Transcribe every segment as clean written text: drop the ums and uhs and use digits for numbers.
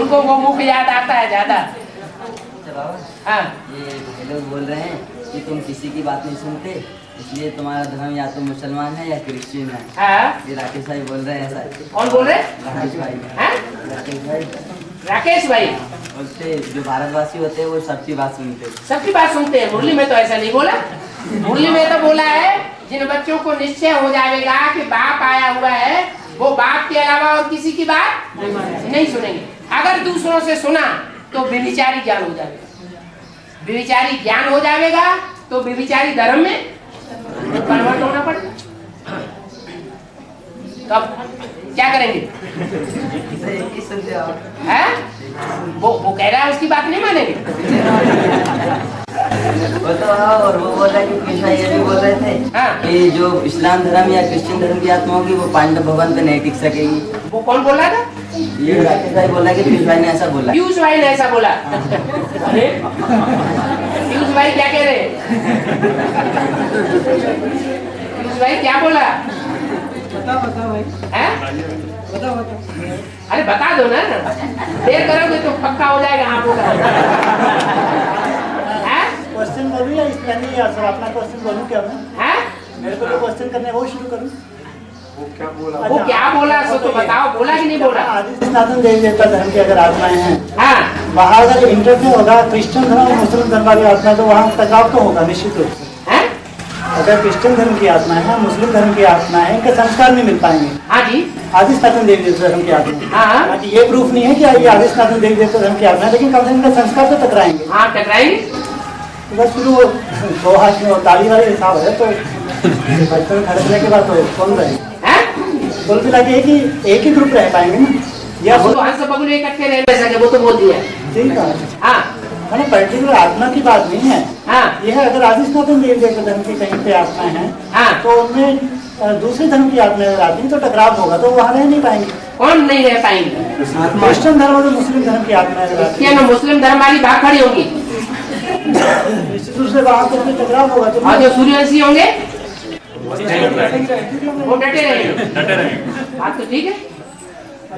उनको वो मुख याद आता है ज्यादा। हाँ, ये लोग बोल रहे हैं कि तुम किसी की बात नहीं सुनते, इसलिए तुम्हारा धर्म या तो मुसलमान है या क्रिश्चियन है। हाँ, ये राकेश भाई बोल रहे हैं ऐसा। कौन बोल रहे? राकेश भाई। हाँ? राकेश भाई। राकेश भाई बोलते जो भारतवासी होते हैं वो सबकी बात सुनते हैं। सबकी बात सुनते हैं। मुरली में तो ऐसा नहीं बोला। मुरली में तो बोला है जिन बच्चों को निश्चय हो जाएगा कि बाप आया हुआ है, वो बाप के अलावा और किसी की बात नहीं सुनेंगे। अगर दूसरों से सुना तो व्यभिचारी ज्ञान हो जाएगा। व्यभिचारी ज्ञान हो जाएगा तो व्यभिचारी धर्म में कन्वर्ट होना पड़ेगा। तो अब क्या करेंगे? है? वो कह रहा है उसकी बात नहीं मानेंगे। वो तो और वो बोल रहा है कि कृष्णा ये भी बोल रहे थे। हाँ? कि जो इस्लाम धर्म या क्रिश्चियन धर्म की आत्मा होगी वो पांडव भवन पे नहीं टिक सकेगी। वो कौन बोल रहा था? ये राकेश भाई बोला कि पीयूष भाई ने ऐसा बोला। पीयूष भाई ने ऐसा बोला। अरे पीयूष भाई क्या कह रहे? पीयूष भाई क्या बोला? बता भाई। बता। अरे बता दो ना, देर करोगे तो पक्का हो जाएगा। हाँ बोला। क्वेश्चन बोलूं या इसका नहीं यार सर, अपना क्वेश्चन बोलूं क्या मैं? मेरे को जो क्वेश्चन करने वो शुरू करूं? वो क्या बोला सो तो बताओ। बोला कि नहीं बोला? आदि सनातन देवी देवता धर्म की अगर आत्माएं हैं, हाँ, वहाँ अगर इंटरव्यू होगा क्रिश्चियन धर्म और मुस्लिम धर्म वाली आत्मा, तो वहाँ टकराव तो होगा निश्चित रूप से। अगर क्रिश्चियन धर्म की आत्मा है, मुस्लिम धर्म की आत्मा है, इनके संस्कार नहीं मिल पाएंगे। हाँ जी, आदि सनातन देवी देवता धर्म की आत्मा। हाँ, बाकी ये प्रूफ नहीं है कि ये आदि सनातन देवी देवता धर्म की आत्मा है, लेकिन कम से कम इनके संस्कार तो टकराएंगे। हाँ टकराएंगे। तो बस शुरू दो हाथ में ताली वाले हिसाब है, तो बचपन खड़कने के बाद तो कौन रहेगा? कुल मिला के एक ही ग्रुप रह पाएंगे ना। या वो तो हंस बबुल इकट्ठे रह सके, वो तो बोल दिया। ठीक है। हाँ, मैंने पर्टिकुलर आत्मा की बात नहीं है। हाँ, यह अगर आदि सनातन देवी देवता धर्म की कहीं पे आत्माएं हैं, हाँ, तो उनमें दूसरे धर्म की आत्माएं अगर आती हैं तो टकराव होगा, तो वहाँ रह नहीं पाएंगे। कौन नहीं रह पाएंगे? क्रिश्चियन धर्म और मुस्लिम धर्म की आत्माएं अगर आती क्या ना मुस्लिम धर्म वाली बात खड़ी होगी, निश्चित रूप से वहाँ पर टकराव होगा। तो और जो सूर्यवंशी होंगे वो डटे रहेंगे। बात तो ठीक है।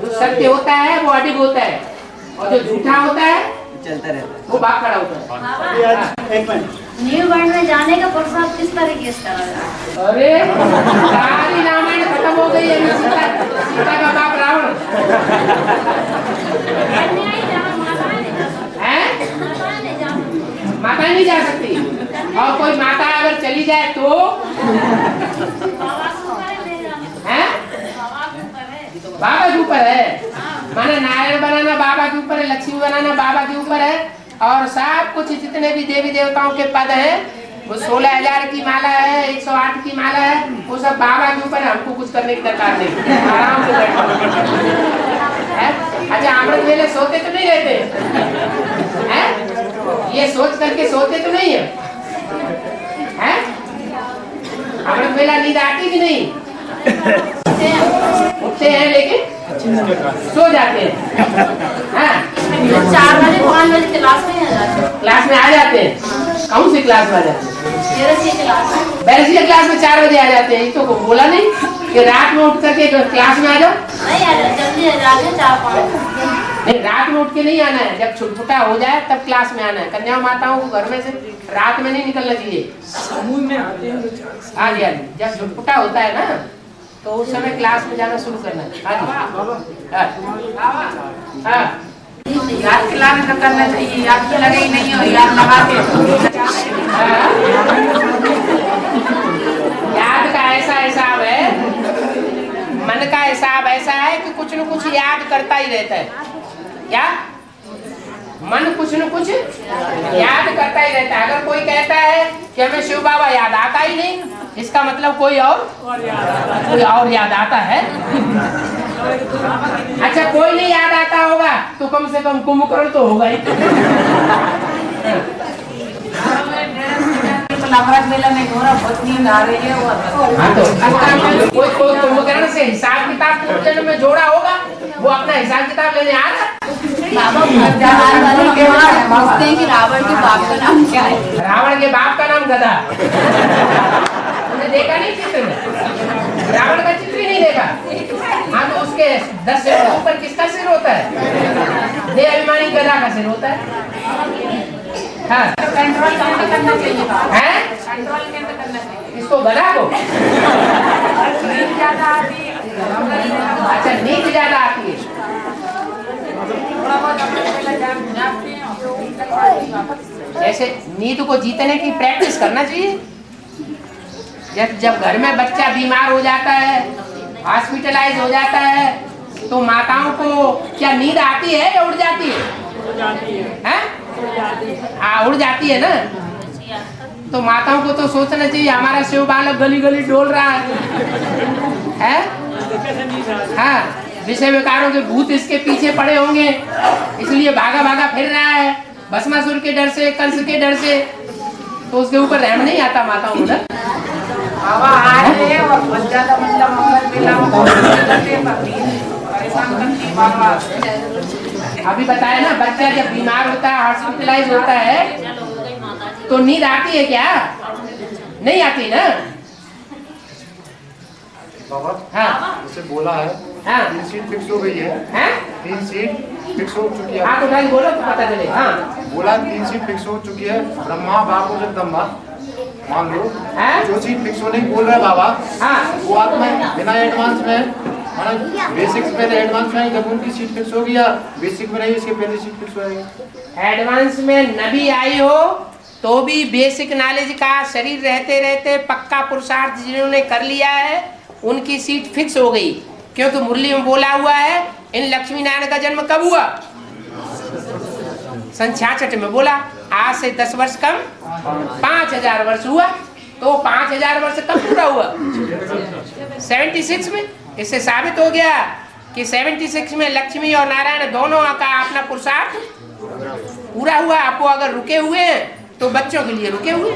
जो सत्य होता है वो अडिग होता है, और जो झूठा होता है चलता रहता है, वो भाग खड़ा होता है। एक मिनट, न्यू वर्ल्ड में जाने का प्रस्ताव किस तरीके से करा? अरे सारी रामायण खत्म हो गई है। सीता का बाप रावण है, माता नहीं जा सकती। और कोई माता अगर चली जाए तो है, बाबा के ऊपर है। माना नारायण बनाना बाबा के ऊपर है, लक्ष्मी बनाना बाबा के ऊपर है, और सब कुछ जितने भी देवी देवताओं के पद हैं, वो 16,000 की माला है, 108 की माला है, वो सब बाबा के ऊपर है। हमको कुछ करने की दरकार नहीं, आराम से बैठो। अच्छा, अमृत वेले सोते तो नहीं रहते हैं? ये सोच करके सोते तो नहीं है, हैं? अमृत वेला नींद आती कि नहीं? उठते हैं लेकिन सो जाते हैं। हाँ, 4 बजे 5 बजे क्लास में आ जाते हैं। क्लास में आ जाते हैं। कौन सी क्लास में आ जाते हैं? बैरसिया क्लास में 4 बजे आ जाते हैं। तो बोला नहीं कि रात में उठ करके क्लास में आ जाओ? नहीं आ जाते, जल्दी आ जाते 4-5। नहीं, रात में उठ के नहीं आना है। जब छुटपुटा हो जाए तब क्लास में आना है। कन्या माताओं को घर में से रात में नहीं निकलना चाहिए। समूह में आते हैं। हाँ जी, हाँ जी, जब छुटपुटा होता है ना तो उस समय क्लास में जाना शुरू करना है। हाँ, याद खिलाने का करना चाहिए। याद तो लगे ही नहीं हो, याद लगाते याद का ऐसा हिसाब है, मन का हिसाब ऐसा है कि कुछ न कुछ याद करता ही रहता है। क्या मन कुछ न कुछ याद करता ही रहता है। अगर कोई कहता है कि हमें शिव बाबा याद आता ही नहीं, इसका मतलब कोई और याद आता है। अच्छा, कोई नहीं याद आता होगा तो कम से कम कुंभकर्ण तो होगा ही। अमृत वेला नहीं हो रहा, बहुत नींद आ रही है। हाँ, तो कोई कुंभकर्ण से हिसाब किताब पूछने में जोड़ा होगा, वो अपना हिसाब किताब लेने आ रहा है। बाबा पूछते हैं कि रावण के बाप का नाम क्या है? रावण के बाप का नाम गधा। तुमने देखा नहीं चित्र में? रावण का चित्र ही नहीं देखा। हाँ, तो उसके 10 सिर के ऊपर किसका सिर होता है? सिर होता है। हाँ कंट्रोल कैसे करना चाहिए बाबा? हैं? कंट्रोल कैसे करना चाहिए? इसको गधा को नींद ज्यादा आती है। अच्छा नींद ज्यादा आती है। थोड़ा बहुत अपने पहले जागते हैं और नींद तक आती है वापस। ऐसे नींद को जीतने की प्रैक्टिस करना चाहिए। जब घर में बच्चा बीमार हो जाता है, हॉस्पिटलाइज हो जाता है, तो माताओं को क्या नींद आती है या उड़ जाती है? हाँ उड़ जाती है ना। तो माताओं को तो सोचना चाहिए हमारा शिव बालक गली गली डोल रहा है? हाँ विषय विकारों के भूत इसके पीछे पड़े होंगे, इसलिए भागा भागा फिर रहा है भस्मासुर के डर से, कंस के डर से। तो उसके ऊपर रहम नहीं आता माताओं को ना। बाबा आए हैं और बहुत ज्यादा मतलब मंगल बेला परेशान करती है बाबा। अभी बताया ना, बच्चा जब बीमार होता है, हॉस्पिटलाइज होता है, तो नींद आती है क्या? नहीं आती ना। बाबा हाँ जैसे बोला है हाँ 3 सीट फिक्स हो गई है, हैं? 3 सीट फिक्स हो चुकी है। हाँ तो भाई बोलो तो पता चले। हाँ बोला 3 सीट फिक्स हो चुकी है। ब्रह्मा बाबू जगदम्बा मान लो हैं? जो सीट फिक्स होने की बोल रहे बाबा, हाँ वो आत्मा बिना एडवांस में बेसिक से पहले एडवांस में जब उनकी सीट फिक्स होगी या बेसिक में नहीं इसके पहले सीट फिक्स होगी। एडवांस में नबी आई हो तो भी बेसिक नॉलेज का शरीर रहते रहते पक्का पुरुषार्थ जिन्होंने कर लिया है उनकी सीट फिक्स हो गई। क्योंकि मुरली में बोला हुआ है इन लक्ष्मी नारायण का जन्म कब हुआ? 66 में बोला। आज से 10 वर्ष कम 5000 वर्ष हुआ। तो 5000 वर्ष कब पूरा हुआ? 76 में। इससे साबित हो गया कि 76 में लक्ष्मी और नारायण दोनों का अपना पुरुषार्थ पूरा हुआ। आपको अगर रुके हुए हैं तो बच्चों के लिए रुके हुए।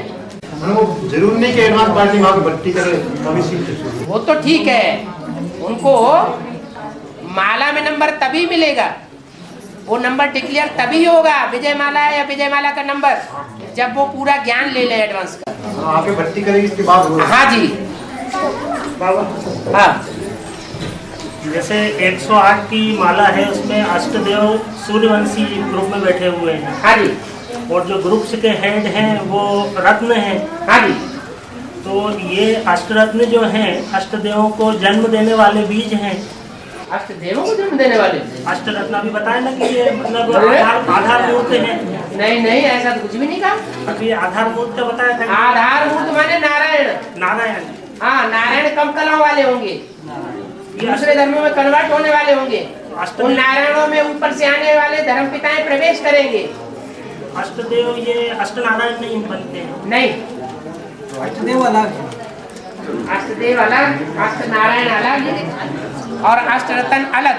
जरूर नहीं कि एडवांस पार्टी वहाँ भर्ती करे तभी सीट फिक्स होगी। वो तो ठीक है, उनको माला में नंबर तभी मिलेगा, वो नंबर डिक्लेयर तभी होगा विजय माला या विजय माला का नंबर जब वो पूरा ज्ञान ले ले एडवांस का। आगे भर्ती करेगी इसके बाद होगा। हाँ जी बाबा हाँ। जैसे 108 की माला है, उसमें अष्टदेव सूर्यवंशी ग्रुप में बैठे हुए हैं। हाँ जी और जो ग्रुप्स के हेड हैं वो रत्न हैं। हाँ जी। तो ये अष्टरत्न जो हैं अष्टदेवों को जन्म देने वाले बीज हैं। अष्टदेवों को जन्म देने वाले अष्टरत्न अभी बताया ना कि ये मतलब अरे? आधार मूर्त है। नहीं नहीं ऐसा तो कुछ भी नहीं कहा। अभी आधार मूर्त का बताया था। आधार मूर्त माने नारायण। नारायण। हाँ नारायण कम कलाओं वाले होंगे, दूसरे धर्मों में कन्वर्ट होने वाले होंगे। उन नारायणों में ऊपर से आने वाले धर्म पिताएं प्रवेश करेंगे। अष्टदेव ये अष्टनारायण नहीं बनते हैं। नहीं अष्टदेव अलग है। अष्टदेव अलग, अष्ट नारायण अलग और अष्टरत्न अलग।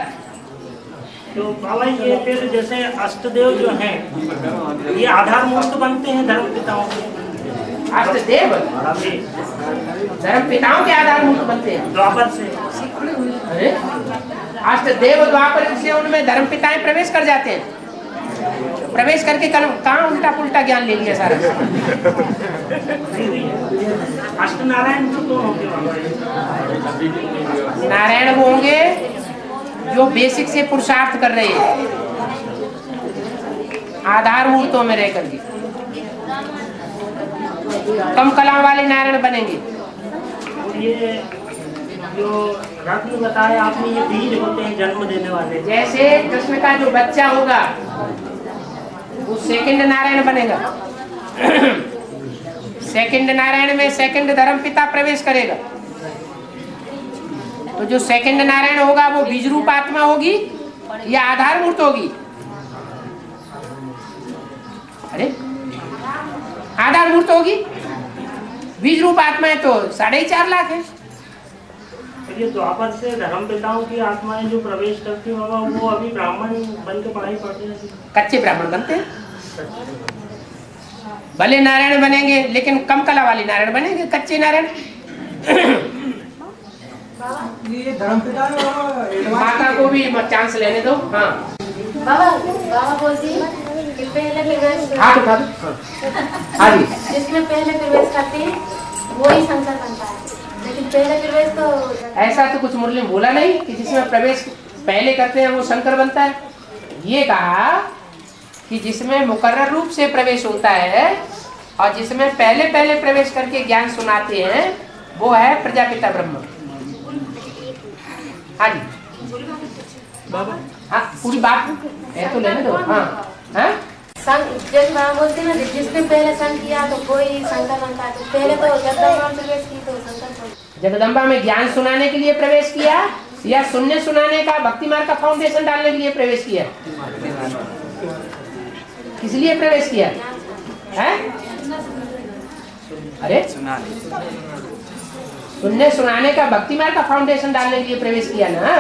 तो बाबा ये फिर जैसे अष्टदेव जो हैं ये आधार मूर्त बनते हैं धर्म पिताओं के। अष्टदेव धर्म पिताओं के आधार मूर्त बनते हैं द्वापर से। अरे अष्टदेव द्वापर से उनमें धर्म पिताएं प्रवेश कर जाते हैं। प्रवेश करके कहाँ उल्टा पुल्टा ज्ञान ले लिया सारा। अष्टनारायण तो कौन होंगे बाबा? नारायण वो होंगे जो बेसिक से पुरुषार्थ कर रहे हैं आधार मूर्तों में रह करके। कम कला वाले नारायण बनेंगे। और ये जो रत्न बताया आपने ये बीज होते हैं जन्म देने वाले। जैसे कृष्ण का जो बच्चा होगा वो सेकंड नारायण बनेगा। सेकंड नारायण में सेकंड धर्म पिता प्रवेश करेगा। तो जो सेकंड नारायण होगा वो बीज रूप आत्मा होगी या आधार मूर्त होगी? अरे आधार मूर्त होगी। बीज रूप आत्मा है तो 4.5 लाख है। ये द्वापर से धर्म पिताओं की आत्माएं जो प्रवेश करती हैं बाबा वो अभी ब्राह्मण बन के पढ़ाई पढ़ते हैं। कच्चे ब्राह्मण बनते हैं। भले नारायण बनेंगे लेकिन कम कला वाले नारायण बनेंगे, कच्चे नारायण। ये धर्मपिता माता को भी चांस लेने दो। हाँ बाबा बोलती है कि पहले प्रवेश हाथ उठा दो। हाँ जी जिसमें पहले प्रवेश करते हैं वही शंकर बनता है, लेकिन पहले प्रवेश तो ऐसा तो कुछ मुरली में बोला नहीं कि जिसमें प्रवेश पहले करते हैं वो शंकर बनता है। ये कहा कि जिसमें मुकर्रर रूप से प्रवेश होता है और जिसमें पहले पहले प्रवेश करके ज्ञान सुनाते हैं, वो है प्रजापिता ब्रह्म। हाँ जी हाँ, पूरी बात है तो लेने दो। हाँ हाँ, जैसे बाबा बोलते हैं ना, जिसने पहले संग किया तो कोई शंकर बनता है। तो पहले तो जगदम्बा में प्रवेश की तो शंकर। जगदम्बा में ज्ञान सुनाने के लिए प्रवेश किया या शून्य सुनाने का भक्ति मार्ग का फाउंडेशन डालने के लिए प्रवेश किया? किस लिए प्रवेश किया है? अरे शून्य सुनाने का भक्ति मार्ग का फाउंडेशन डालने के लिए प्रवेश किया ना,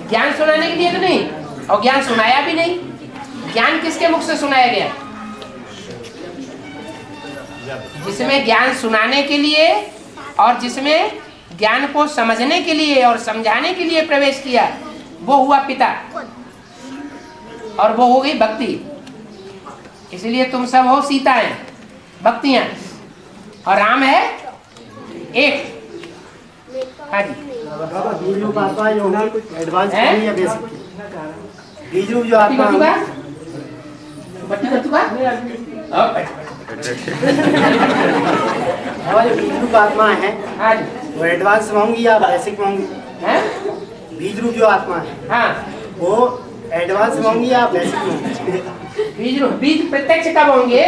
ज्ञान सुनाने के लिए तो नहीं। और ज्ञान सुनाया भी नहीं। ज्ञान किसके मुख से सुनाया गया? जिसमें ज्ञान सुनाने के लिए और जिसमें ज्ञान को समझने के लिए और समझाने के लिए प्रवेश किया, वो हुआ पिता और वो हो गई भक्ति। इसलिए तुम सब हो सीता है, भक्तियां, और राम है एक। हाँ जी, बीज रूप आत्मा जो है एडवांस या बेसिक? बीज रूप जो आत्मा हमारे बीज रूप आत्मा है, वो एडवांस मांगूंगी या बेसिक मांगूंगी? बीज रूप जो आत्मा है, हाँ, वो एडवांस मांगूंगी या बेसिक मांगूंगी? बीज रूप, बीज प्रत्यक्ष कब होंगे?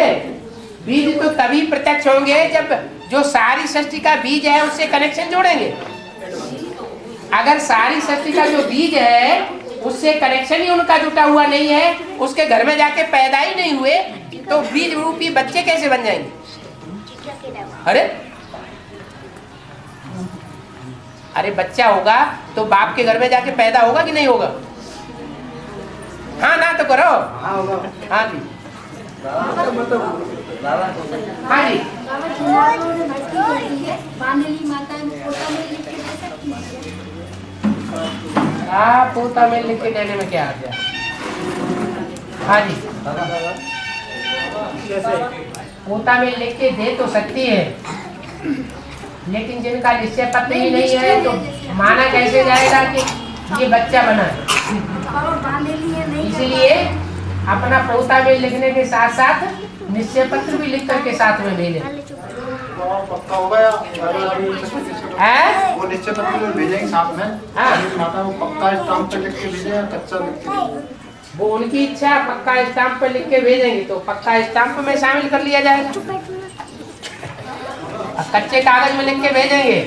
बीज तो तभी प्रत्यक्ष होंगे जब जो सारी सृष्टि का बीज है उससे कनेक्शन जोड़ेंगे। अगर सारी सृष्टि का जो बीज है उससे कनेक्शन ही उनका जुटा हुआ नहीं है, उसके घर में जाके पैदा ही नहीं हुए, तो बीज रूपी बच्चे कैसे बन जाएंगे? अरे बच्चा होगा तो बाप के घर में जाके पैदा होगा कि नहीं होगा? हाँ ना तो करो। हाँ होगा। हाँ जी, हाँ जी, हाँ, पोता में लिख के देने में क्या आ गया? हाँ जी, पोता में लिख के दे तो सकती है, लेकिन जिनका निश्चय पत्र ही नहीं है तो माना कैसे जाएगा कि ये बच्चा बना है? इसलिए अपना पोता में लिखने के साथ साथ निश्चय पत्र भी लिख करके साथ में भेजें। पक्का होगा या वो निश्चय पत्र में भेजेंगे साथ में? माता वो पक्का स्टाम्प पे लिख के भेजे या कच्चा लिख के? वो उनकी इच्छा, पक्का स्टाम्प पे लिख के भेजेंगे तो पक्का स्टाम्प में शामिल कर लिया जाएगा। कच्चे कागज में लिख के भेजेंगे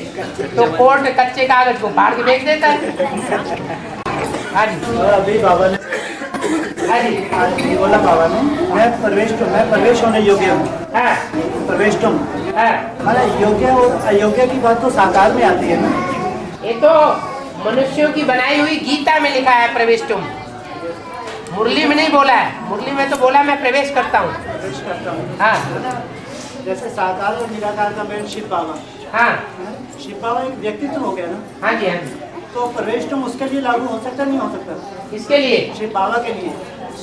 तो कोर्ट कच्चे कागज को फाड़ के भेज देता है। हाँ जी, अभी बाबा ने आज बोला, बाबा ने मैं प्रवेश होने योग्य हूँ। प्रवेश तुम हमारा योग्य और अयोग्य की बात तो साकार में आती है ना। ये तो मनुष्यों की बनाई हुई गीता में लिखा है प्रवेश तुम, मुरली में नहीं बोला है। मुरली में तो बोला मैं प्रवेश करता हूँ। हाँ, जैसे साकार और निराकार का मेल शिव बाबा। हाँ, शिव बाबा एक व्यक्तित्व हो गया ना। हाँ जी, हाँ जी। तो प्रवेश तुम उसके लिए लागू हो सकता नहीं हो सकता? किसके लिए? शिव बाबा के लिए।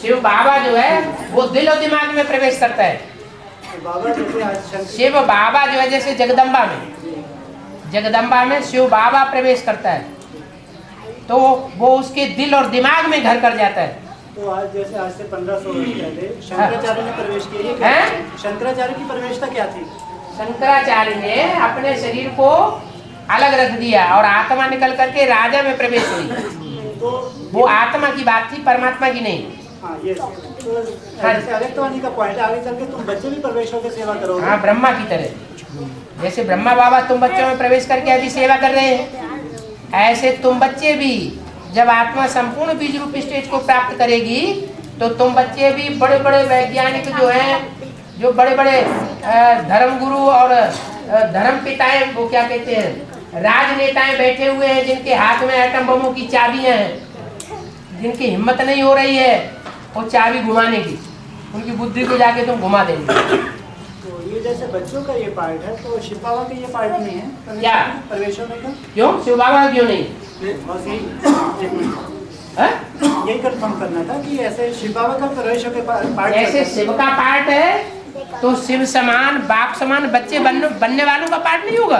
शिव बाबा जो है वो दिल और दिमाग में प्रवेश करता है। बाबा जैसे शिव बाबा जो है जैसे जगदम्बा में शिव बाबा प्रवेश करता है तो वो उसके दिल और दिमाग में घर कर जाता है। तो आज जैसे आज से 1500 वर्ष पहले शंकराचार्य ने प्रवेश किया। शंकराचार्य की प्रवेशता क्या थी? शंकराचार्य ने अपने शरीर को अलग रख दिया और आत्मा निकल करके राजा में प्रवेश हुई। तो वो आत्मा की बात थी, परमात्मा की नहीं। हाँ, ये तो जैसे अव्यक्तवाणी का पॉइंट आगे चल के तुम बच्चे भी प्रवेश होकर सेवा करोगे। हाँ, ब्रह्मा की तरह। जैसे ब्रह्मा बाबा तुम बच्चों में प्रवेश करके अभी सेवा कर रहे हैं, ऐसे तुम बच्चे भी जब आत्मा संपूर्ण बीज रूप स्टेज को प्राप्त करेगी तो तुम बच्चे भी बड़े बड़े वैज्ञानिक जो हैं, जो बड़े बड़े धर्मगुरु और धर्म पिताएं, वो क्या कहते हैं, राजनेताएं बैठे हुए हैं जिनके हाथ में एटम बमों की चाबियां हैं, जिनकी हिम्मत नहीं हो रही है वो चाबी घुमाने की, उनकी बुद्धि को जाके तुम घुमा देंगे। तो ये जैसे बच्चों का ये पार्ट है, तो शिव बाबा का ये पार्ट नहीं है क्या? प्रवेश होने का। क्यों शिव बाबा क्यों नहीं? यही कंफर्म करना था कि ऐसे शिव बाबा का प्रवेश होकर पार्ट, ऐसे शिव का पार्ट है तो शिव समान बाप समान बच्चे बनने वालों का पार्ट नहीं होगा।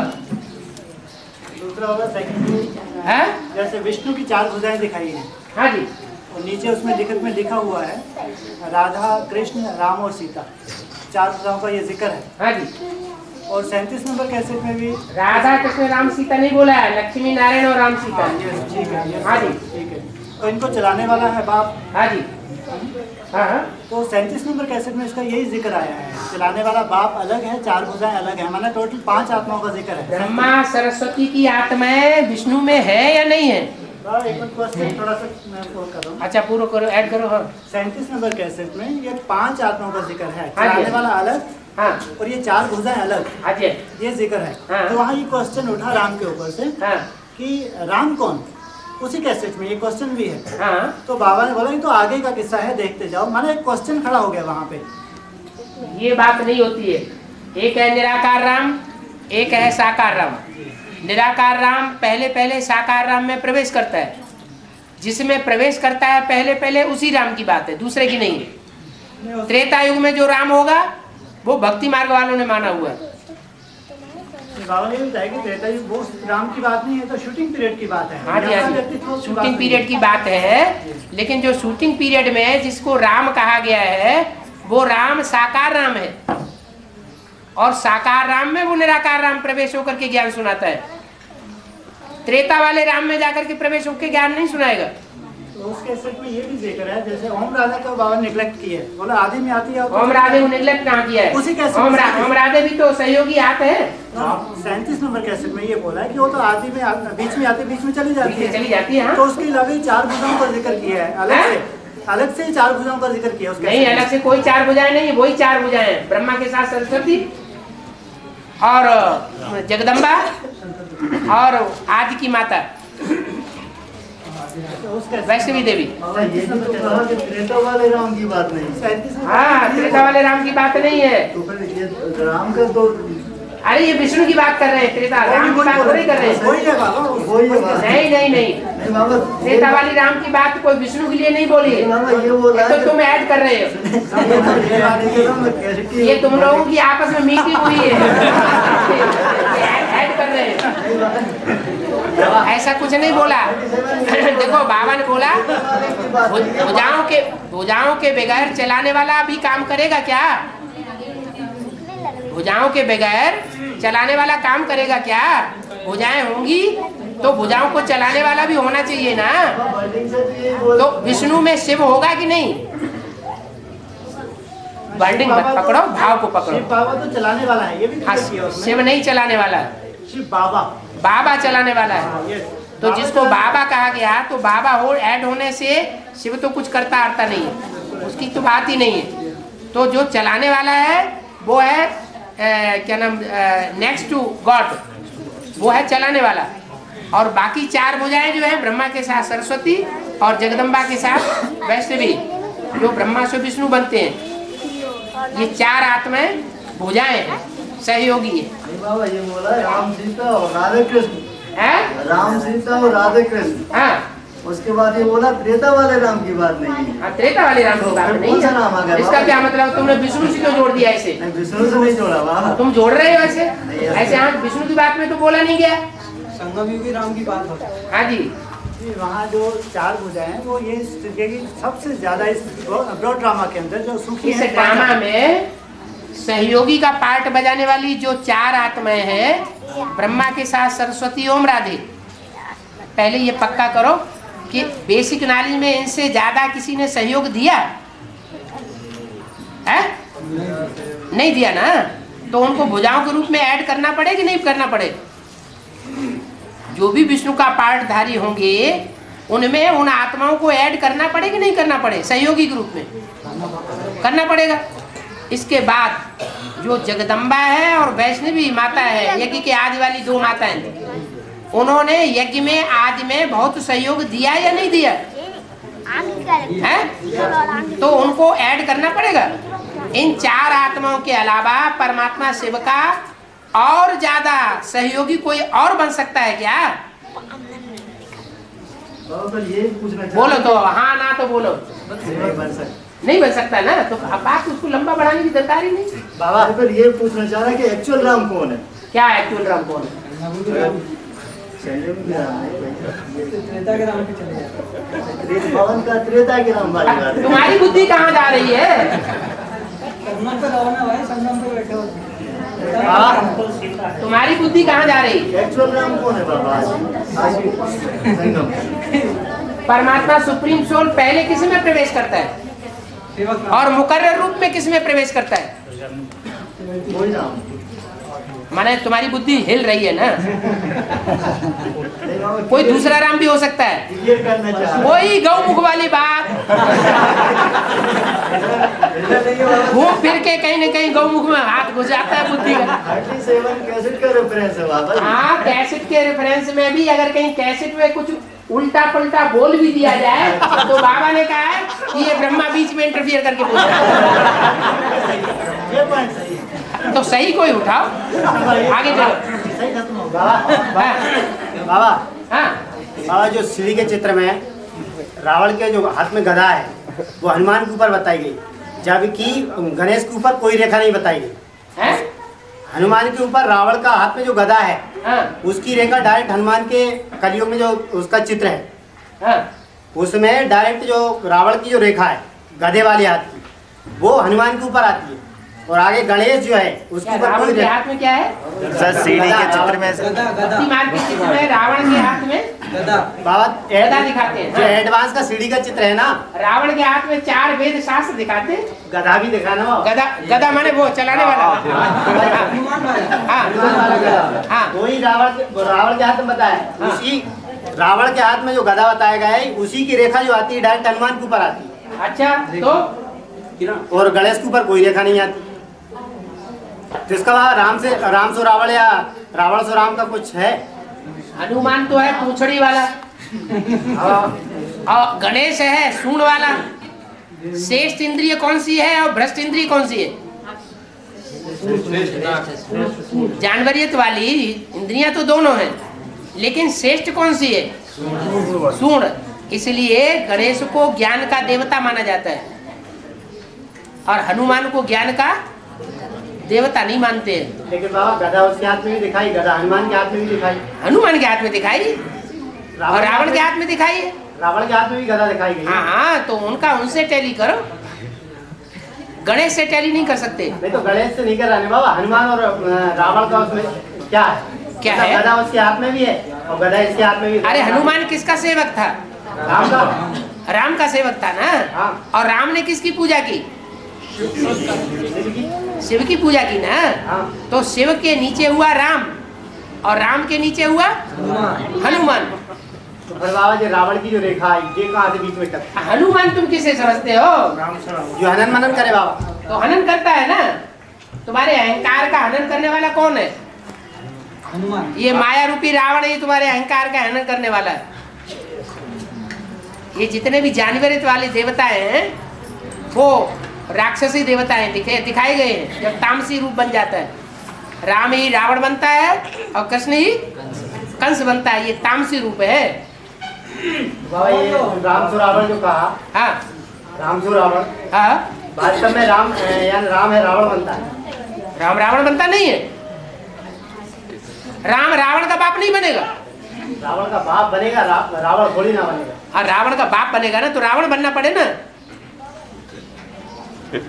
दूसरा होगा सेकंड, जैसे विष्णु की 4 भुजाएं दिखाई है। हाँ जी, और नीचे उसमें लिखित में लिखा हुआ है राधा कृष्ण राम और सीता, 4 भुजाओं का ये जिक्र है। हाँ जी। और 37 नंबर कैसेट में भी राधा कृष्ण राम सीता नहीं बोला है, लक्ष्मी नारायण और राम सीता। ठीक है। हाँ जी। ठीक है। तो इनको चलाने वाला है बाप। हाँ जी। हाँ। तो 37 नंबर कैसेट में इसका यही जिक्र आया है, चलाने वाला बाप अलग है, 4 भुजाएं अलग है, माना टोटल 5 आत्माओं का जिक्र है। ब्रह्मा सरस्वती की आत्माएं विष्णु में है या नहीं है? एक मिनट क्वेश्चन थोड़ा सा मैं पूर्ण कर रहा हूँ। अच्छा पूरा करो, ऐड करो। हाँ 37 नंबर कैसेट में ये 5 आत्माओं का जिक्र है, हाँ जी। चलाने वाला अलग हाँ और ये 4 भुजाएं अलग, हाँ जी। ये जिक्र है। हाँ। तो वहाँ ये क्वेश्चन उठा राम के ऊपर से हाँ कि राम कौन, उसी कैसेट में ये क्वेश्चन भी है। हाँ। तो बाबा ने बोला कि तो आगे का किस्सा है, देखते जाओ, माने एक क्वेश्चन खड़ा हो गया वहाँ पे। ये बात नहीं होती है। एक है निराकार राम, एक है साकार राम। निराकार राम पहले पहले साकार राम में प्रवेश करता है, जिसमें प्रवेश करता है पहले पहले उसी राम की बात है, दूसरे की नहीं है। त्रेता युग में जो राम होगा वो भक्ति मार्ग वालों ने माना हुआ है। बाबा ने बताया कि त्रेता युग वो राम की बात नहीं है, तो शूटिंग पीरियड की बात है। हाँ जी, हाँ जी। शूटिंग पीरियड की बात है, लेकिन जो शूटिंग पीरियड में जिसको राम कहा गया है वो राम साकार राम है, और साकार राम में वो निराकार राम प्रवेश होकर के ज्ञान सुनाता है। त्रेता वाले राम में जाकर के प्रवेश होकर ज्ञान नहीं सुनाएगा। तो उस कैसेट में ये भी जिक्र है, जैसे ओम राधा का बाबा नेग्लेक्ट किया है, बोला आदि में आती है। ओम राधे को नेग्लेक्ट कहाँ किया है? उसी कैसेट ओम राधे भी तो सहयोगी हाथ है। 37 नंबर कैसेट में ये बोला है कि वो तो आदि में बीच में आती, बीच में चली जाती है। चली जाती है। हाँ? तो उसके अलावा 4 भुजाओं का जिक्र किया है अलग से 4 भुजाओं का जिक्र किया उसके नहीं, अलग से कोई 4 भुजाएं नहीं, वही 4 भुजाएं, ब्रह्मा के साथ सरस्वती और जगदम्बा और आदि की माता वैष्णवी देवी। त्रेता वाले राम की बात नहीं। हाँ, त्रेता वाले राम की बात नहीं है। तो फिर ये राम का तो अरे ये विष्णु की बात कर रहे हैं, त्रेता राम की बात थोड़ी कर रहे हैं। वही है बाबा, वही है बात। नहीं नहीं नहीं, नहीं बाबा, त्रेता वाली राम की बात कोई विष्णु के लिए नहीं बोली है। बाबा ये बोला तो तुम ऐड कर रहे हो, ये तुम लोगों की आपस में मीटिंग हुई है, ऐड कर रहे हैं। ऐसा कुछ नहीं बोला। देखो बाबा ने बोला भुजाओं के बगैर चलाने वाला भी काम करेगा क्या? भुजाओं के बगैर चलाने वाला काम करेगा क्या? भुजाएं होंगी तो भुजाओं को चलाने वाला भी होना चाहिए ना। तो विष्णु में शिव होगा कि नहीं? वर्डिंग मत पकड़ो, भाव को पकड़ो। शिव बाबा तो चलाने वाला है, ये भी हाँ, शिव नहीं चलाने वाला है, शिव बाबा बाबा चलाने वाला है। तो जिसको बाबा कहा गया, तो बाबा हो ऐड होने से शिव तो कुछ करता आता नहीं है, उसकी तो बात ही नहीं है। तो जो चलाने वाला है वो है क्या नाम, नेक्स्ट टू गॉड, वो है चलाने वाला। और बाकी 4 भुजाएं जो है ब्रह्मा के साथ सरस्वती और जगदम्बा के साथ वैष्णवी, जो ब्रह्मा से विष्णु बनते हैं। ये 4 आत्माएं भुजाएं हैं, सहयोगी है। बाबा ये बोला राम सीता और राधे कृष्ण है? राम सीता और राधे कृष्ण। हाँ, उसके बाद ये बोला त्रेता वाले राम की बात नहीं है। त्रेता वाले राम की बात नहीं कौन सा नाम आ गया? है। इसका क्या मतलब? तुमने विष्णु से क्यों जोड़ दिया ऐसे? नहीं, विष्णु से नहीं जोड़ा बाबा। तुम जोड़ रहे हो ऐसे ऐसे। हाँ, विष्णु की बात में तो बोला नहीं गया। संगम युगी राम की बात होता है। हाँ जी। वहाँ जो 4 भुजाएं हैं वो ये कि सबसे ज्यादा इस ब्रॉड ड्रामा के अंदर जो सुखी इस है, ड्रामा में सहयोगी का पार्ट बजाने वाली जो 4 आत्माएं हैं, ब्रह्मा के साथ सरस्वती ओम राधे। पहले ये पक्का करो कि बेसिक नॉलेज में इनसे ज्यादा किसी ने सहयोग दिया है? नहीं दिया ना। तो उनको भुजाओं के रूप में ऐड करना पड़े कि नहीं करना पड़े? जो भी विष्णु का पार्टधारी होंगे उनमें उन आत्माओं को ऐड करना पड़े कि नहीं करना पड़े? सहयोगी के रूप में करना पड़ेगा। इसके बाद जो जगदम्बा है और वैष्णवी माता है, यज्ञ के आदि वाली 2 माताएं, उन्होंने यज्ञ में आदि में बहुत सहयोग दिया या नहीं दिया है? तो उनको ऐड करना पड़ेगा। इन 4 आत्माओं के अलावा परमात्मा शिव का और ज्यादा सहयोगी कोई और बन सकता है क्या? तो ये पूछना बोलो तो, हाँ ना तो बोलो। नहीं बन सकता ना, तो अब बात उसको लंबा बढ़ाने की दरकार ही नहीं। बाबा फिर ये पूछना चाह रहा है कि एक्चुअल राम कौन है? क्या एक्चुअल राम कौन है? भवन का त्रेता के राम वाली बात है। तुम्हारी बुद्धि कहाँ जा रही है? तुम्हारी बुद्धि कहाँ जा रही? एक्चुअल राम कौन है बाबा? परमात्मा सुप्रीम सोल पहले किस में प्रवेश करता है और मुकर्रर रूप में किस में प्रवेश करता है? कोई राम माने तुम्हारी बुद्धि हिल रही है ना। कोई दूसरा राम भी हो सकता है, ये करना चाह वही गौमुख वाली बात। घूम फिर के कहीं न कहीं गौमुख में हाथ घुस जाता है बुद्धि का। 37 कैसेट का रेफरेंस है बाबा। हाँ, कैसेट के रेफरेंस में भी अगर कहीं कैसेट में कुछ उल्टा पलटा बोल भी दिया जाए तो बाबा ने कहा है कि ये ब्रह्मा बीच में इंटरफियर करके बोल रहा है। ये पॉइंट सही है। तो सही कोई उठाओ, आगे चलो। सही खत्म हो बाबा। हाँ, बाबा हाँ, बाबा जो सीढ़ी के चित्र में रावण के जो हाथ में गदा है वो हनुमान के ऊपर बताई गई, जबकि गणेश के ऊपर कोई रेखा नहीं बताई गई। हैं? हनुमान के ऊपर रावण का हाथ में जो गदा है हाँ, उसकी रेखा डायरेक्ट हनुमान के कलियुग में जो उसका चित्र है हाँ, उसमें डायरेक्ट जो रावण की जो रेखा है गधे वाले हाथ की वो हनुमान के ऊपर आती है, और आगे गणेश जो है उसके ऊपर रावण कोई के रेखा। हाथ में क्या है? सर सीढ़ी के चित्र में शक्तिमान के चित्र में रावण के हाथ में बाबा गदा दिखाते हैं। जो एडवांस का सीढ़ी का चित्र है ना, रावण के हाथ में 4 वेद शास्त्र दिखाते हैं। गधा भी दिखाना हो। गदा, गदा माने वो चलाने वाला। हाँ, हाँ, वही रावण के हाथ में बताया, उसी रावण के हाथ में जो गदा बताया गया है उसी की रेखा जो आती है डायरेक्ट हनुमान के ऊपर आती है, अच्छा, तो और गणेश के ऊपर कोई रेखा नहीं आती। तो इसका मतलब राम सो रावण या रावण सो राम का कुछ है। हनुमान तो है पूंछड़ी वाला और गणेश है सूंड वाला। श्रेष्ठ इंद्रिय कौन सी है और भ्रष्ट इंद्रिय कौन सी है? जानवरियत वाली इंद्रियां तो दोनों हैं, लेकिन श्रेष्ठ कौन सी है? सूंड। इसलिए गणेश को ज्ञान का देवता माना जाता है और हनुमान को ज्ञान का देवता नहीं मानते हैं। लेकिन बाबा गदा उसके हाथ में भी दिखाई, गदा हनुमान के हाथ में भी दिखाई, हनुमान के हाथ में दिखाई और रावण के हाथ में दिखाई है। रावण के हाथ में भी गदा दिखाई गई। हाँ, हाँ, तो उनका उनसे टैली करो, गणेश से टैली नहीं कर सकते। नहीं तो गणेश से नहीं कर रहा बाबा, हनुमान और रावण का उसमें क्या है? क्या है? गदा उसके हाथ में भी है और गदा इसके हाथ में भी। अरे हनुमान किसका सेवक था? राम का। राम का सेवक था ना। हाँ। और राम ने किसकी पूजा की? शिव की पूजा की ना। हाँ। तो शिव के नीचे हुआ राम और राम के नीचे हुआ हनुमान। तो फिर बाबा जी रावण की जो रेखा है ये कहाँ से बीच में टकराई? हनुमान तुम किसे समझते हो? जो हनन मनन करे बाबा। तो हनन करता है ना। तुम्हारे अहंकार का हनन करने वाला कौन है? हनुमान। ये माया रूपी रावण ये तुम्हारे अहंकार का हनन करने वाला है। ये जितने भी जानवरित वाले देवताएं हैं वो राक्षसी देवताएं दिखाए गए हैं। जब तामसी रूप बन जाता है, राम ही रावण बनता है और कृष्ण ही कंस बनता है, ये तामसी रूप है। बाबा ये राम सो रावण जो कहा, हाँ, राम सो रावण, हाँ, वास्तव में राम यानी राम है रावण बनता है। राम रावण बनता नहीं है। राम रावण का बाप नहीं बनेगा। रावण का बाप बनेगा, रावण थोड़ी ना बनेगा। और रावण का बाप बनेगा ना तो रावण बनना पड़े ना।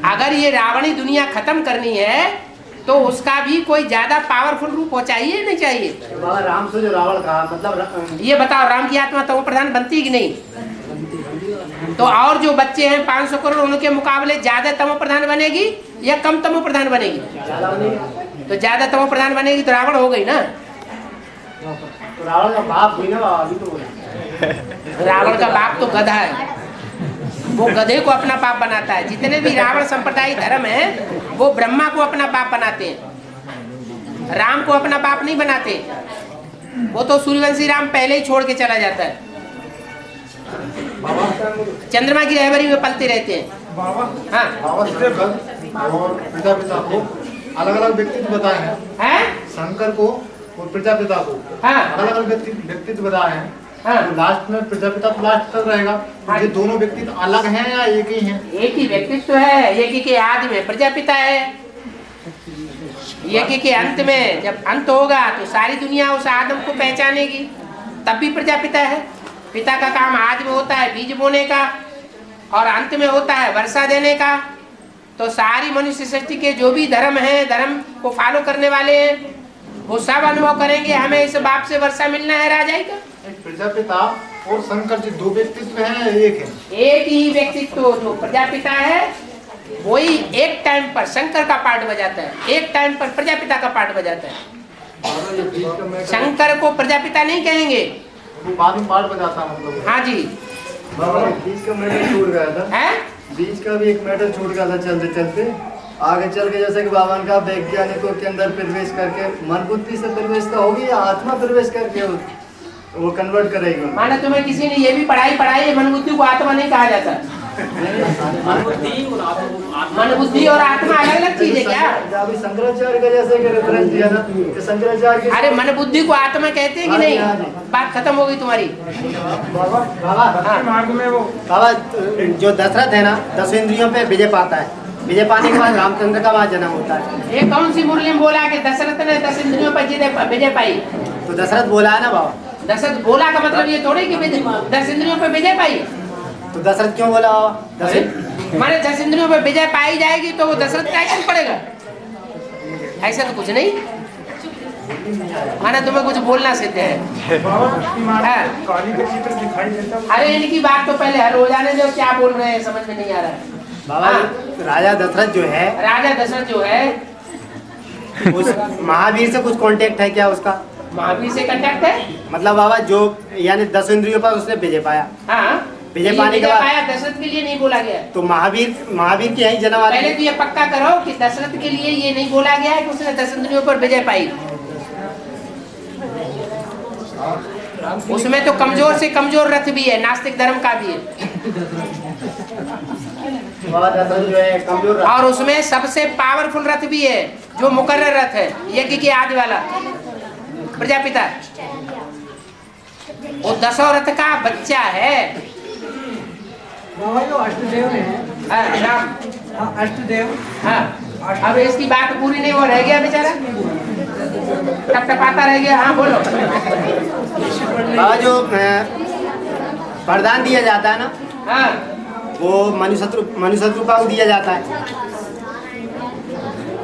अगर ये रावणी दुनिया खत्म करनी है तो उसका भी कोई ज्यादा पावरफुल रूप हो चाहिए नहीं चाहिए? तो बाबा राम से जो रावण कहा मतलब ये बताओ, राम की आत्मा तमो प्रधान बनती कि नहीं? तो और जो बच्चे हैं 500 करोड़ उनके मुकाबले ज्यादा तमो प्रधान बनेगी या कम तमो प्रधान बनेगी? ज्यादा बनेगी। तो ज्यादा तमो प्रधान बनेगी तो रावण हो गई ना। तो रावण का बाप हुई ना बाबा, अभी तो बोला। रावण का बाप तो गधा है, वो गधे को अपना बाप बनाता है। जितने भी रावण संप्रदाय धर्म है वो ब्रह्मा को अपना बाप बनाते हैं, राम को अपना बाप नहीं बनाते। वो तो सूर्यवंशी राम पहले ही छोड़ के चला जाता है, चंद्रमा की रहबरी में पलते रहते हैं। हाँ, प्रजापिता को अलग अलग व्यक्तित्व बताए हैं, शंकर को और प्रजापिता को हाँ, अलग अलग व्यक्तित्व बताए हैं। हाँ। तो लास्ट में प्रजापिता तो लास्ट तक रहेगा। हाँ। ये दोनों व्यक्तित्व अलग हैं या एक ही हैं? एक ही व्यक्तित्व है। एक ही के आदि में प्रजापिता है, एक ही के अंत में जब अंत होगा तो सारी दुनिया उस आदम को पहचानेगी। तब भी प्रजापिता है। पिता का काम आदि में होता है बीज बोने का और अंत में होता है वर्षा देने का। तो सारी मनुष्य सृष्टि के जो भी धर्म है, धर्म को फॉलो करने वाले हैं, वो सब अनुभव करेंगे हमें इस बाप से वर्षा मिलना है राजाई का। एक प्रजापिता और शंकर जी दो व्यक्तित्व हैं, एक है? एक ही व्यक्तित्व जो प्रजापिता है वही एक टाइम पर शंकर का पार्ट बजाता है, एक टाइम पर प्रजापिता का पार्ट बजाता है। शंकर को प्रजापिता नहीं कहेंगे, बाद में पार्ट बजाता मतलब। हाँ जी। बीज का मैटर छूट गया था है? बीज का भी एक मैटर छूट गया था चलते चलते आगे चल के, जैसे कि बाबा का वैज्ञानिकों के अंदर प्रवेश करके मन बुद्धि से प्रवेश तो होगी या आत्मा प्रवेश करके वो कन्वर्ट करेगी। माना तुम्हें किसी ने ये भी पढ़ाई मन बुद्धि को आत्मा नहीं कहा जाता। मन बुद्धि और आत्मा अलग अलग चीज है क्या? अभी शंकराचार्य का जैसे कि रेफरेंस दिया ना कि शंकराचार्य, अरे मन बुद्धि को आत्मा कहते हैं कि नहीं? बात खत्म हो गई तुम्हारी। मार्ग में वो बाबा जो दशरथ है ना 10 इंद्रियों पे विजय पाता है, विजय पाने के बाद रामचंद्र का वहाँ जन्म होता है। ये कौन सी मुरली में बोला कि दशरथ ने 10 इंद्रियों पर विजय पाई? तो दशरथ बोला है ना बाबा। दशरथ बोला का मतलब ये थोड़ी कि 10 इंद्रियों पर विजय पाई। तो दशरथ क्यों बोला बाबा? माने 10 इंद्रियों पर विजय पाई जाएगी तो वो दशरथ का एक्शन पड़ेगा? ऐसा तो कुछ नहीं। माने तुम्हें कुछ बोलना सिद्ध है। अरे इनकी बात तो पहले हल हो जाने दो, क्या बोल रहे हैं समझ में नहीं आ रहा है बाबा। राजा दशरथ जो है उस महावीर से कुछ कांटेक्ट है क्या उसका? महावीर से कांटेक्ट है मतलब बाबा जो यानी 10 इंद्रियों पर उसने विजय पाया। हाँ, विजय पाने के बाद पाया, दशरथ के लिए नहीं बोला गया। तो महावीर की यही जन्म। पहले तो ये पक्का करो कि दशरथ के लिए ये नहीं बोला गया है कि उसने 10 इंद्रियों पर विजय पाई। उसमें तो कमजोर से कमजोर रथ भी है, नास्तिक धर्म का भी है। और उसमें सबसे पावरफुल रथ भी है जो मुकर्रर रथ है, यज्ञ के आदि वाला प्रजापिता। वो 10 रथ का बच्चा है। जो अष्टदेव है राम अष्टदेव। हाँ, अब इसकी बात पूरी नहीं, वो रह गया बेचारा, टपटपाता रह गया। हाँ बोलो। जो वरदान दिया जाता है ना, हाँ, वो मनुष्य को दिया जाता है।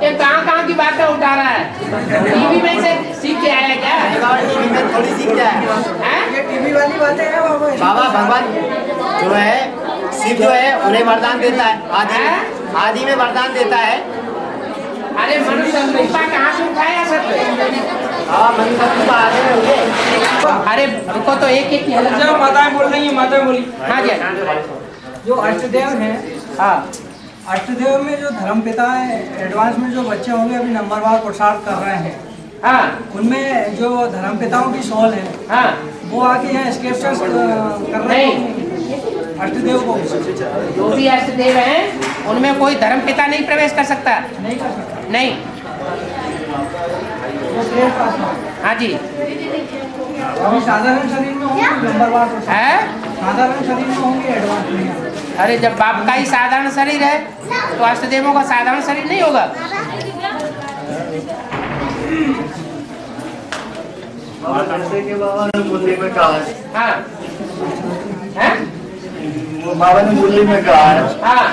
ये कहाँ की बातें उठा रहा है? टीवी में से सीख के आया क्या? टीवी में थोड़ी सीख के आया। ये टीवी वाली बातें हैं बाबा। भगवान जो है शिव जो है उन्हें वरदान देता है, आदि में वरदान देता है। अरे मनुष्य रूपा कहाँ से उठाया सब? हाँ, मनुष्य रूपा आदि में हुए। अरे रुको तो एक माताएं बोल रही है, माताएं बोली। हाँ जी। जो अष्टदेव हैं, हाँ, अष्टदेव में जो धर्मपिता है, एडवांस में जो बच्चे होंगे अभी नंबरवार पुरुषार्थ कर रहे हैं, हाँ, उनमें जो धर्मपिताओं की सोल है, हाँ, वो आके यहाँ स्क्रिप्चर्स कर रहे हैं अष्टदेव को। जो भी अष्टदेव हैं उनमें कोई धर्मपिता नहीं प्रवेश कर सकता। नहीं कर सकता। नहीं। हाँ जी। अभी साधारण शरीर में होंगे नंबरवार है, साधारण शरीर में होंगे, एडवांस में। अरे जब बाप का ही साधारण शरीर है तो अष्टदेवों का साधारण शरीर नहीं होगा। जैसे कि बाबा ने मुरली में कहा है। हाँ, है? बाबा ने मुरली में कहा है। हाँ,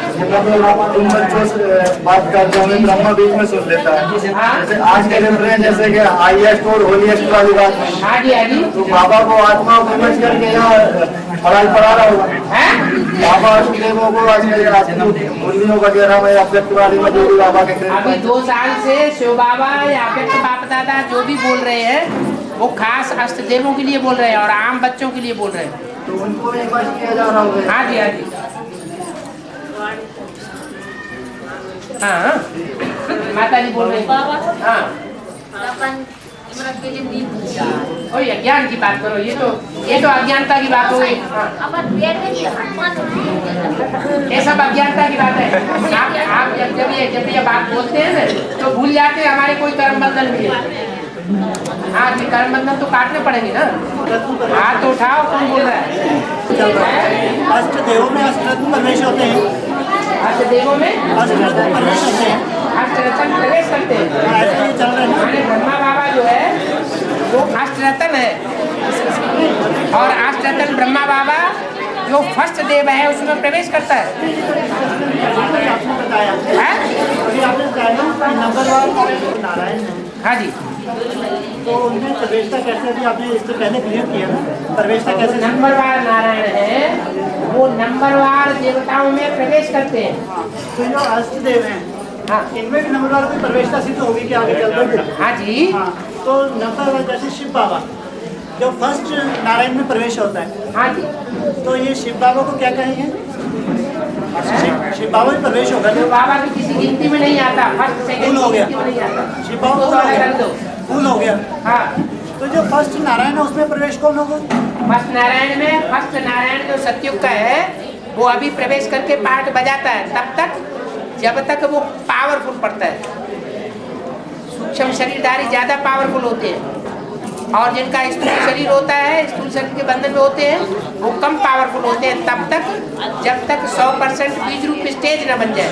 तुम बच्चों से बात करते हो ब्रह्मा बीच में सुन लेता है। हाँ, जैसे आज के रेफरेंस जैसे कि हाईएस्ट और होलीएस्ट वाली बात नहीं। हाँ जी, हाँ जी। तो बाबा को आत्मा को समझ करके यहाँ पढ़ा रहा होगा। बाबा अष्टदेवों को मुरलियों वगैरह में अव्यक्त वाली में जो भी बाबा के अभी 2 साल से शिव बाबा या अव्यक्त बाप दादा जो भी बोल रहे हैं वो खास अष्टदेवों के लिए बोल रहे हैं और आम बच्चों के लिए बोल रहे हैं। तो उनको भी बच किया जा रहा होगा। हाँ जी, हाँ जी। हाँ, माता जी बोल रही हैं। हाँ, और अज्ञान की बात करो, ये तो अज्ञानता की बात हो गई। ये सब अज्ञानता की बात है। आप जब ये बात बोलते हैं ना तो भूल जाते हैं हमारे कोई कर्म बंधन भी है। हाँ जी, कर्म बंधन तो काटने पड़ेंगे ना। हाथ तो उठाओ, कौन बोल रहा है? अष्टदेवों में अष्टरत्न प्रवेश होते हैं। अष्टदेवों में अष्टरत्न प्रवेश होते हैं। अष्टरत्न प्रवेश करते हैं। चल रहे हैं। ब्रह्मा बाबा जो है वो अष्टरत्न है, और अष्टरत्न ब्रह्मा बाबा जो फर्स्ट देव है उसमें प्रवेश करता है। आपने बताया अभी आपने बताया ना नंबरवार नारायण है। हाँ जी, तो उनमें प्रवेशता कैसे, अभी आपने इससे पहले क्लियर किया ना, प्रवेशता कैसे? नंबरवार नारायण है, वो नंबरवार देवताओं में प्रवेश करते हैं। तो जो अष्ट देव हैं, हाँ इनमें भी नंबरवार की प्रवेशता सिद्ध होगी क्या आगे चलकर? हाँ जी, हाँ, तो नंबरवार जैसे शिव बाबा जो फर्स्ट नारायण में प्रवेश होता है, हाँ जी, तो ये शिव बाबा को क्या कहेंगे? शिव बाबा में प्रवेश होगा तो बाबा की किसी गिनती में नहीं आता, फर्स्ट सेकंड फूल हो गया। गिनती में नहीं आता। शिव बाबा तो कर दो। फूल हो गया। हाँ, तो जो फर्स्ट नारायण है उसमें प्रवेश कौन होगा? फर्स्ट नारायण में, फर्स्ट नारायण जो सतयुग का है वो अभी प्रवेश करके पार्ट बजाता है, तब तक जब तक वो पावरफुल पड़ता है। सूक्ष्म शरीरधारी ज्यादा पावरफुल होते हैं, और जिनका स्थूल शरीर होता है, स्थूल शरीर के बंधन में होते हैं, वो कम पावरफुल होते हैं तब तक जब तक 100% बीज रूप स्टेज न बन जाए।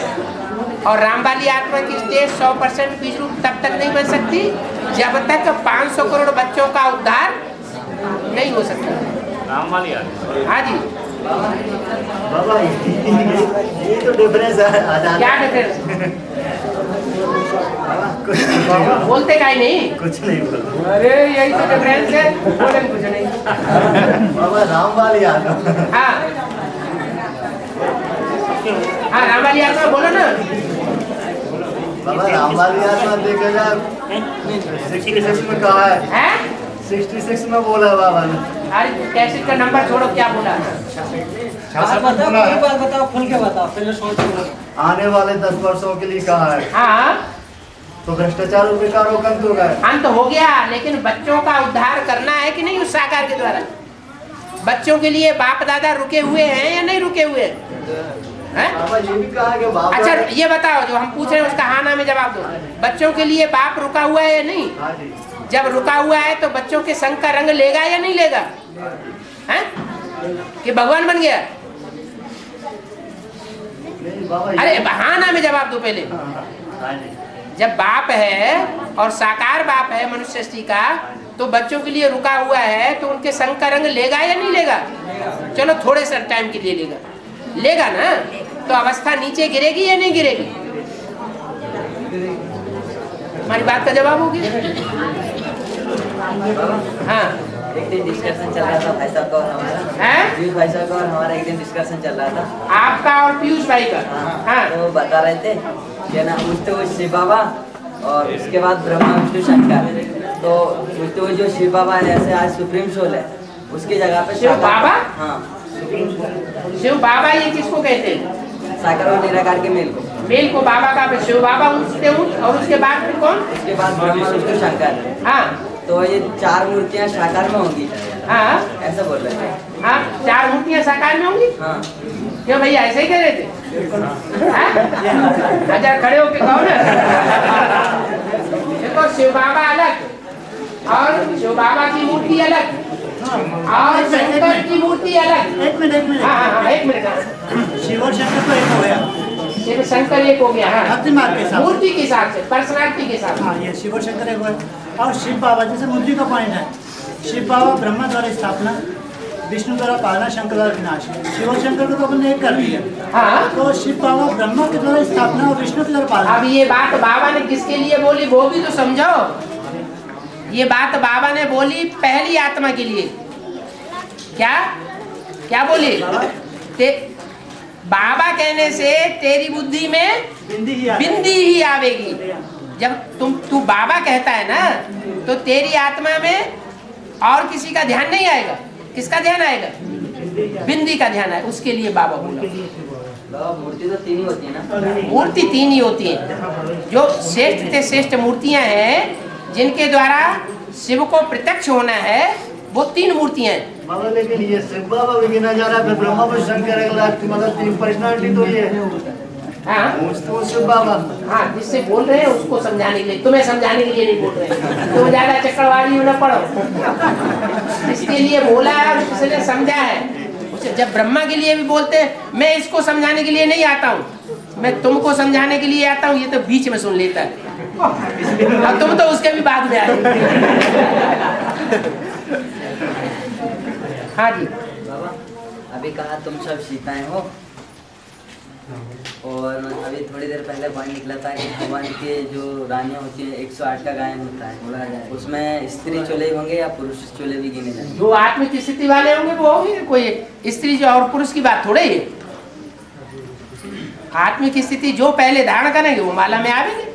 और राम वाली आत्मा की स्टेज 100% बीज रूप तब तक नहीं बन सकती जब तक 500 करोड़ बच्चों का उद्धार नहीं हो सकता। राम वाली आत्मा। हाँ जी, बाबा ये तो डिफरेंस है क्या डिफरेंस? बोलते का ही नहीं, कुछ नहीं बोल। अरे यही तो डिफरेंस है, बोले कुछ नहीं। बाबा राम वाली आत्मा। हाँ हाँ, राम वाली आत्मा बोलो ना। बाबा राम वाली आत्मा देखा जाए 66 में कहा है, हैं? 66 में बोला है बाबा ने। अरे कैसेट का नंबर छोड़ो, क्या बोला? बताओ, खुल के बताओ, पहले सोच लो। आने वाले 10 वर्षों के लिए कहा है, हाँ, तो भ्रष्टाचार बेकार अंत होगा। अंत हो गया, लेकिन बच्चों का उद्धार करना है कि नहीं उस साकार के द्वारा? बच्चों के लिए बाप दादा रुके हुए हैं या नहीं रुके हुए हैं? बाबा ये भी कहा कि बाप। अच्छा ये बताओ, जो हम पूछ रहे हैं उसका हाँ ना में जवाब दो। बच्चों के लिए बाप रुका हुआ है या नहीं? हाँ जी। जब रुका हुआ है तो बच्चों के संग का रंग लेगा या नहीं लेगा? हैं? कि भगवान बन गया? नहीं बाबा अरे हाँ ना में जवाब दो पहले। हाँ जी। जब बाप है और साकार बाप है मनुष्य सृष्टि का, तो बच्चों के लिए रुका हुआ है तो उनके संग का रंग लेगा या नहीं लेगा? चलो थोड़े से टाइम के लिए लेगा, लेगा ना? तो अवस्था नीचे गिरेगी या नहीं गिरेगी? हमारी बात का जवाब होगी। हाँ, एक दिन डिस्कशन चल रहा था भाई साहब का और हमारा, हैं? पीयूष भाई साहब का और हमारा एक दिन डिस्कशन चल रहा था। आपका और पीयूष भाई का। हाँ, तो वो बता रहे थे कि ना पूछते हुए शिव बाबा और उसके बाद ब्रह्मा विष्णु शंकर, तो पूछते हुए जो शिव बाबा है ऐसे आज सुप्रीम सोल है उसकी जगह पे शिव बाबा? हाँ, शिव बाबा ये किसको कहते हैं? साकार और निराकार के मेल को। मेल को बाबा का शिव बाबा उठते हूँ, और उसके बाद फिर कौन? उसके बाद ब्रह्मा विष्णु शंकर। हाँ, तो ये 4 मूर्तियाँ साकार में होंगी, हाँ ऐसा बोल रहे थे। हाँ, 4 मूर्तियाँ साकार में होंगी। हाँ, क्यों भैया ऐसे ही कह रहे थे? हाँ? अच्छा खड़े होके कहो ना। देखो शिव बाबा अलग और शिव बाबा की मूर्ति अलग और शंकर की मूर्ति अलग। एक मिनट। हाँ हाँ, एक मिनट। शिव और शंकर तो एक हो गया, शिव शंकर एक हो गया। हाँ, धरती मार्ग के साथ, मूर्ति के हिसाब से, पर्सनालिटी के हिसाब से। हाँ ये शिव और शंकर एक हो गया। और शिव बाबा जैसे मुद्री का पॉइंट है, शिव बाबा ब्रह्मा द्वारा स्थापना, विष्णु द्वारा पालना, शंकर द्वारा विनाश। शिव और शंकर को तो अपन ने एक कर दिया। हाँ, तो शिव बाबा ब्रह्मा के द्वारा स्थापना और विष्णु के द्वारा पालना। अब ये बात बाबा ने किसके लिए बोली वो भी तो समझो। ये बात बाबा ने बोली पहली आत्मा के लिए। क्या क्या बोली? बाबा कहने से तेरी बुद्धि में बिंदी ही आवेगी। जब तू बाबा कहता है ना, तो तेरी आत्मा में और किसी का ध्यान नहीं आएगा। किसका ध्यान आएगा? बिंदी का ध्यान आएगा। उसके लिए बाबा बोला। मूर्ति तो 3 ही होती है ना? मूर्ति 3 ही होती है। जो श्रेष्ठ से श्रेष्ठ मूर्तियां हैं जिनके द्वारा शिव को प्रत्यक्ष होना है, वो 3 मूर्तियां हैं। बाबा लेकिन ये शिव बाबा भी गिना जा रहा है, फिर ब्रह्मा विष्णु शंकर अगला, मतलब 3 पर्सनालिटी तो ये है। हाँ, तो शिव बाबा। हाँ, जिससे बोल रहे हैं उसको समझाने के लिए, तुम्हें समझाने के लिए नहीं बोल रहे हैं। तुम ज्यादा चक्रवाली न पढ़ो। इसके लिए बोला है और उसने समझा है। उसे जब ब्रह्मा के लिए भी बोलते हैं, मैं इसको समझाने के लिए नहीं आता हूँ, मैं तुमको समझाने के लिए आता हूँ, ये तो बीच में सुन लेता है। और तुम तो उसके भी बाद में आए। हाँ जी बाबा, अभी कहा तुम सब सीताएं हो, और अभी थोड़ी देर पहले पॉइंट निकला था कि भगवान के जो रानियां होती है 108 का गायन होता है, उसमें स्त्री चोले होंगे या पुरुष चोले भी गिने जाएंगे? जो आत्मिक स्थिति वाले होंगे वो होंगे, कोई स्त्री जो और पुरुष की बात थोड़े ही है। आत्मिक स्थिति जो पहले धारण करेंगे वो माला में आवेंगे।